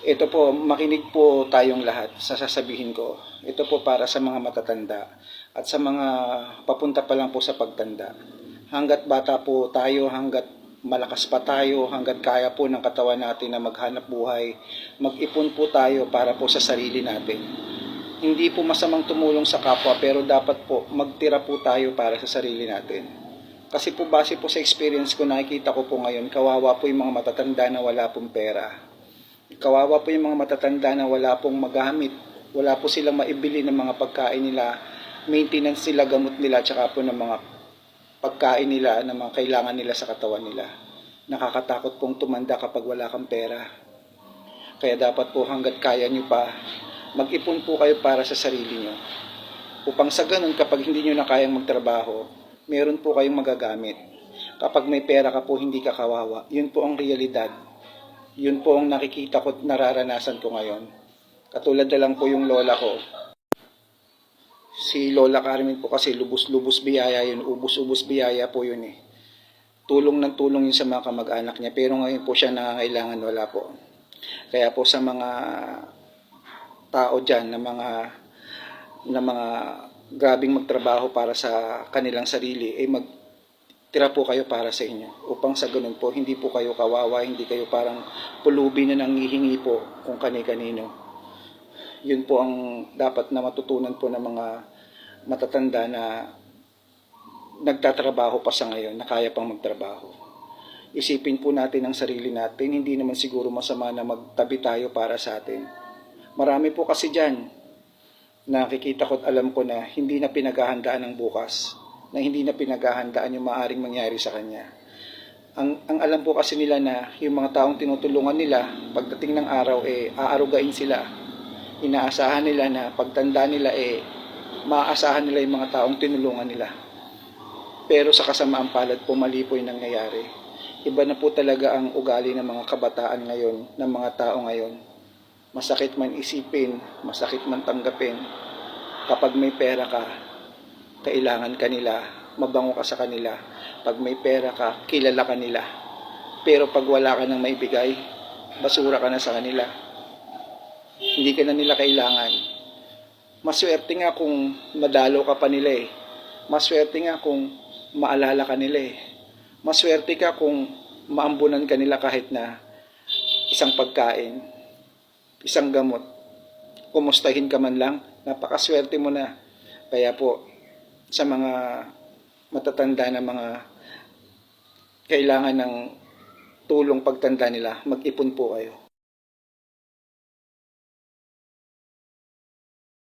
Ito po, makinig po tayong lahat sa sasabihin ko. Ito po para sa mga matatanda at sa mga papunta pa lang po sa pagtanda. Hanggat bata po tayo, hanggat malakas pa tayo, hanggat kaya po ng katawan natin na maghanap buhay, mag-ipon po tayo para po sa sarili natin. Hindi po masamang tumulong sa kapwa, pero dapat po magtira po tayo para sa sarili natin. Kasi po base po sa experience ko, nakikita ko po ngayon, kawawa po yung mga matatanda na wala pong pera. Kawawa po yung mga matatanda na wala pong magamit. Wala po silang maibili ng mga pagkain nila, maintenance nila, gamot nila, tsaka po ng mga pagkain nila, ng mga kailangan nila sa katawan nila. Nakakatakot pong tumanda kapag wala kang pera. Kaya dapat po hanggat kaya nyo pa, mag-ipon po kayo para sa sarili nyo. Upang sa ganun, kapag hindi nyo na kayang magtrabaho, meron po kayong magagamit. Kapag may pera ka po, hindi ka kawawa. Yun po ang realidad. Yun po ang nakikita ko at nararanasan ko ngayon. Katulad na lang po yung lola ko. Si Lola Carmen po kasi lubos-lubos biyaya yun. Ubus-ubus biyaya po yun eh. Tulong ng tulong yun sa mga kamag-anak niya. Pero ngayon po siya nangangailangan, wala po. Kaya po sa mga tao dyan na mga grabing magtrabaho para sa kanilang sarili, magtira po kayo para sa inyo. Upang sa ganun po, hindi po kayo kawawa, hindi kayo parang pulubi na nangihingi po kung kani-kanino. Yun po ang dapat na matutunan po ng mga matatanda na nagtatrabaho pa sa ngayon, na kaya pang magtrabaho. Isipin po natin ang sarili natin, hindi naman siguro masama na magtabi tayo para sa atin. Marami po kasi dyan, nakikita ko at alam ko na hindi na pinaghahandaan ng bukas, na hindi na pinaghahandaan yung maaring mangyari sa kanya. Ang alam po kasi nila na yung mga taong tinutulungan nila, pagdating ng araw, aarugain sila. Inaasahan nila na pagtanda nila, maaasahan nila yung mga taong tinulungan nila. Pero sa kasamaang palad po, mali po yung nangyayari. Iba na po talaga ang ugali ng mga kabataan ngayon, ng mga tao ngayon. Masakit man isipin, masakit man tanggapin. Kapag may pera ka, kailangan ka nila, mabango ka sa kanila. Pag may pera ka, kilala ka nila. Pero pag wala ka nang maibigay, basura ka na sa kanila. Hindi ka na nila kailangan. Maswerte nga kung madalo ka pa nila eh. Maswerte nga kung maalala ka nila eh. Maswerte ka kung maambunan ka nila kahit na isang pagkain, isang gamot. Kumustahin ka man lang, napakaswerte mo na. Kaya po, sa mga matatanda na mga kailangan ng tulong pagtanda nila, mag-ipon po kayo.